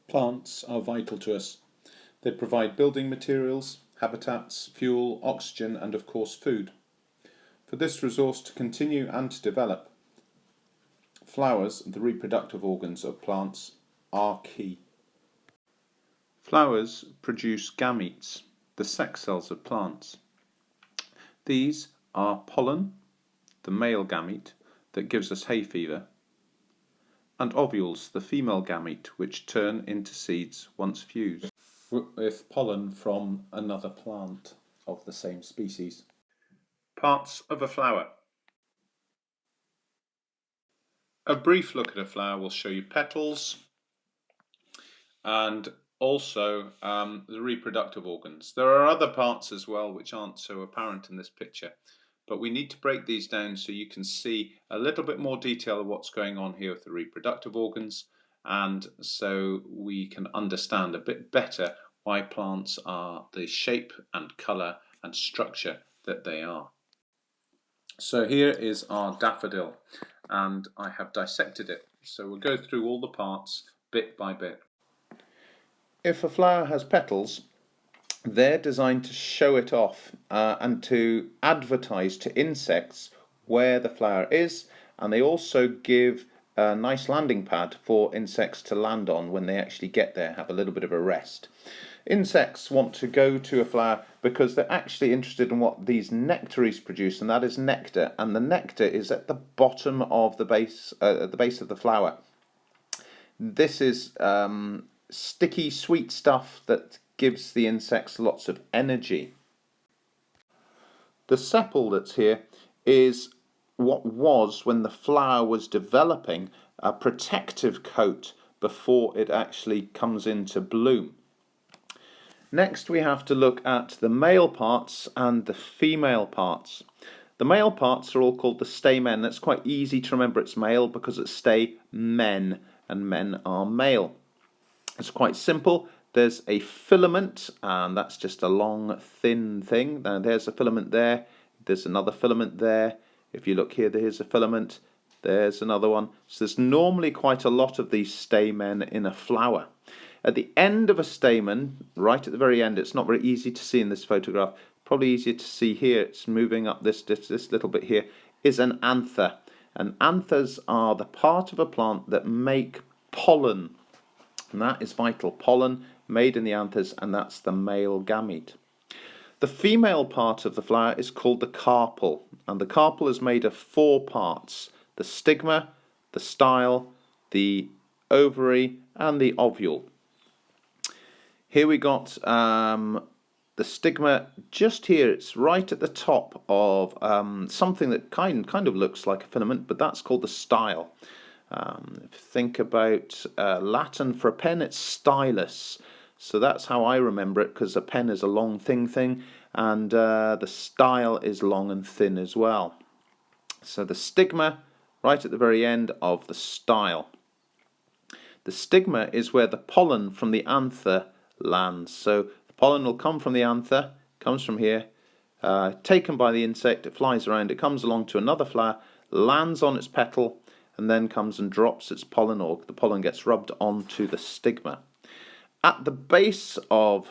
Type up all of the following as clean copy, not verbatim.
Plants are vital to us. They provide building materials, habitats, fuel, oxygen and of course food. For this resource to continue and to develop, flowers, the reproductive organs of plants, are key. Flowers produce gametes, the sex cells of plants. These are pollen, the male gamete that gives us hay fever, and ovules, the female gamete, which turn into seeds once fused with pollen from another plant of the same species. Parts of a flower. A brief look at a flower will show you petals and also the reproductive organs. There are other parts as well which aren't so apparent in this picture, but we need to break these down so you can see a little bit more detail of what's going on here with the reproductive organs, and so we can understand a bit better why plants are the shape and colour and structure that they are. So here is our daffodil, and I have dissected it. So we'll go through all the parts bit by bit. If a flower has petals, they're designed to show it off and to advertise to insects where the flower is, and they also give a nice landing pad for insects to land on when they actually get there, have a little bit of a rest. Insects want to go to a flower because they're actually interested in what these nectaries produce, and that is nectar, and the nectar is at the bottom of the base of the flower. This is sticky, sweet stuff that gives the insects lots of energy. The sepal that's here is what was, when the flower was developing, a protective coat before it actually comes into bloom. Next we have to look at the male parts and the female parts. The male parts are all called the stamen. That's quite easy to remember it's male because it's stamen, and men are male. It's quite simple. There's a filament, and that's just a long, thin thing. Now there's a filament there. There's another filament there. If you look here, there's a filament. There's another one. So there's normally quite a lot of these stamen in a flower. At the end of a stamen, right at the very end, it's not very easy to see in this photograph. Probably easier to see here. It's moving up this little bit here. Is an anther. And anthers are the part of a plant that make pollen. And that is vital. Pollen made in the anthers, and that's the male gamete. The female part of the flower is called the carpel, and the carpel is made of 4 parts: the stigma, the style, the ovary, and the ovule. Here we got the stigma just here. It's right at the top of something that kind of looks like a filament, but that's called the style. Think about Latin for a pen, it's stylus. So that's how I remember it, because a pen is a long, thin thing, and the style is long and thin as well. So the stigma, right at the very end of the style. The stigma is where the pollen from the anther lands. So the pollen will come from the anther, comes from here, taken by the insect, it flies around, it comes along to another flower, lands on its petal, and then comes and drops its pollen, or the pollen gets rubbed onto the stigma. At the base of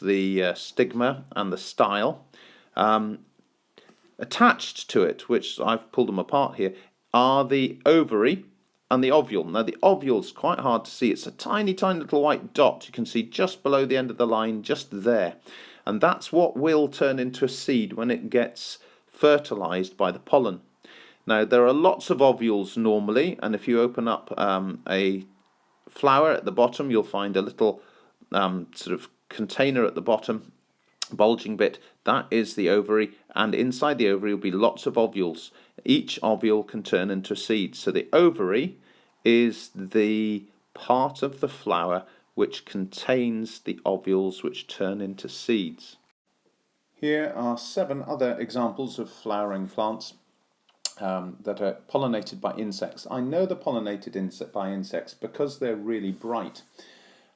the stigma and the style, attached to it, which I've pulled them apart here, are the ovary and the ovule. Now the ovule is quite hard to see. It's a tiny, tiny little white dot you can see just below the end of the line, just there. And that's what will turn into a seed when it gets fertilized by the pollen. Now there are lots of ovules normally, and if you open up a flower at the bottom, you'll find a little sort of container at the bottom, bulging bit. That is the ovary, and inside the ovary will be lots of ovules. Each ovule can turn into a seed. So the ovary is the part of the flower which contains the ovules which turn into seeds. Here are 7 other examples of flowering plants that are pollinated by insects. I know they're pollinated by insects because they're really bright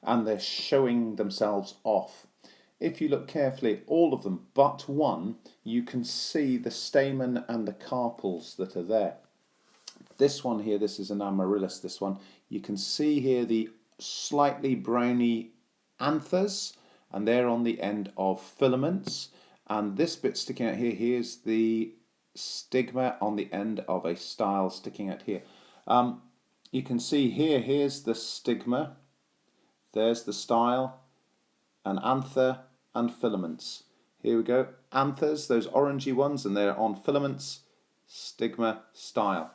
and they're showing themselves off. If you look carefully at all of them but one, you can see the stamen and the carpels that are there. This one here, this is an amaryllis, this one, you can see here the slightly browny anthers, and they're on the end of filaments. And this bit sticking out here, here's the stigma on the end of a style sticking out here. You can see here, here's the stigma, there's the style, an anther and filaments. Here we go, anthers, those orangey ones, and they're on filaments, stigma, style.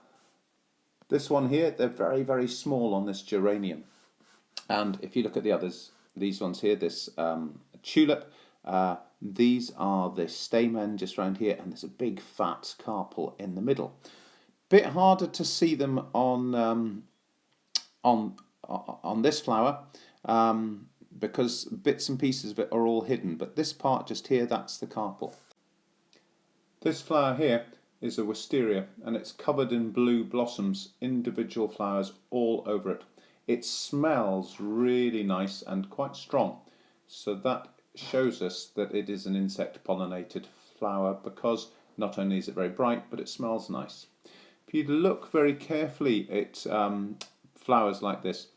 This one here, they're very, very small on this geranium. And if you look at the others, these ones here, this tulip, these are the stamen just around here, and there's a big fat carpel in the middle. Bit harder to see them on this flower because bits and pieces of it are all hidden. But this part just here, that's the carpel. This flower here is a wisteria, and it's covered in blue blossoms, individual flowers all over it. It smells really nice and quite strong, so that shows us that it is an insect pollinated flower, because not only is it very bright, but it smells nice. If you look very carefully at flowers like this,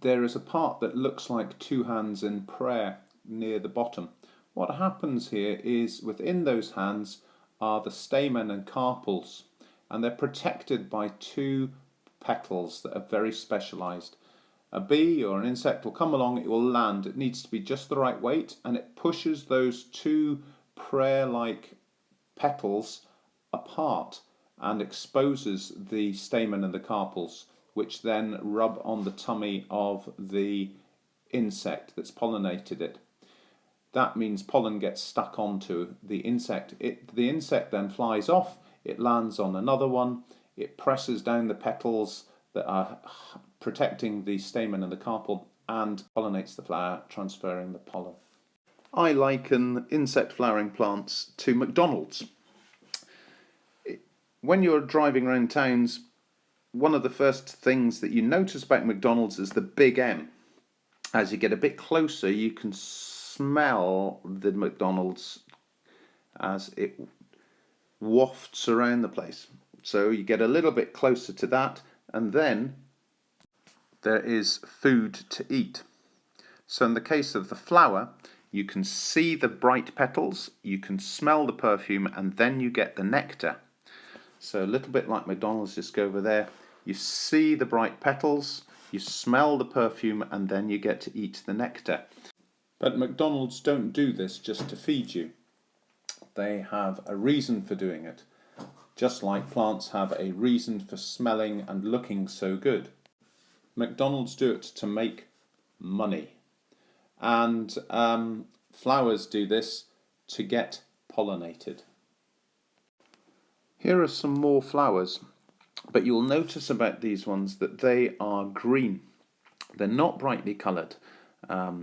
there is a part that looks like two hands in prayer near the bottom. What happens here is within those hands are the stamen and carpels, and they're protected by two petals that are very specialized. A bee or an insect will come along, it will land, it needs to be just the right weight, and it pushes those two prayer-like petals apart and exposes the stamen and the carpels, which then rub on the tummy of the insect that's pollinated it. That means pollen gets stuck onto the insect. The insect then flies off, it lands on another one, it presses down the petals that are protecting the stamen and the carpel and pollinates the flower, transferring the pollen. I liken insect flowering plants to McDonald's. When you're driving around towns, one of the first things that you notice about McDonald's is the big M. As you get a bit closer, you can smell the McDonald's as it wafts around the place. So you get a little bit closer to that, and then there is food to eat. So in the case of the flower, you can see the bright petals, you can smell the perfume, and then you get the nectar. So a little bit like McDonald's, just go over there, you see the bright petals, you smell the perfume, and then you get to eat the nectar. But McDonald's don't do this just to feed you. They have a reason for doing it, just like plants have a reason for smelling and looking so good. McDonald's do it to make money, and flowers do this to get pollinated. Here are some more flowers, but you'll notice about these ones that they are green. They're not brightly coloured.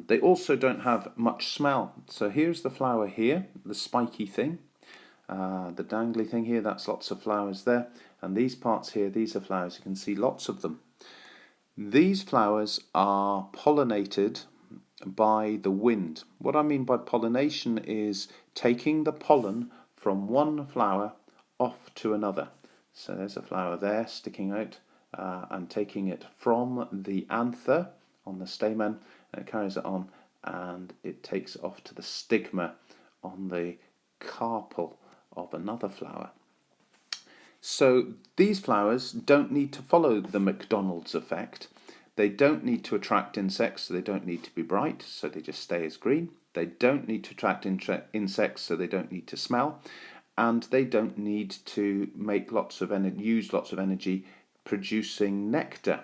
They also don't have much smell. So here's the flower here, the spiky thing, the dangly thing here, that's lots of flowers there. And these parts here, these are flowers, you can see lots of them. These flowers are pollinated by the wind. What I mean by pollination is taking the pollen from one flower off to another. So there's a flower there sticking out, and taking it from the anther on the stamen, and it carries it on and it takes it off to the stigma on the carpel of another flower. So these flowers don't need to follow the McDonald's effect. They don't need to attract insects, so they don't need to be bright, so they just stay as green. They don't need to attract insects, so they don't need to smell. And they don't need to make use lots of energy producing nectar.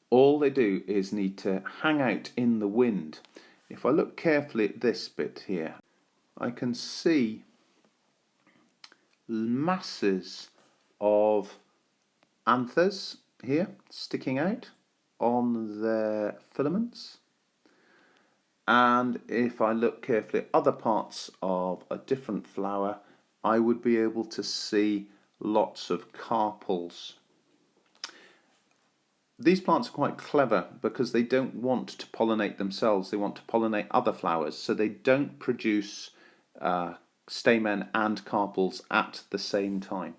All they do is need to hang out in the wind. If I look carefully at this bit here, I can see masses of anthers here sticking out on their filaments. And if I look carefully at other parts of a different flower, I would be able to see lots of carpels. These plants are quite clever because they don't want to pollinate themselves, they want to pollinate other flowers, so they don't produce stamen and carpels at the same time.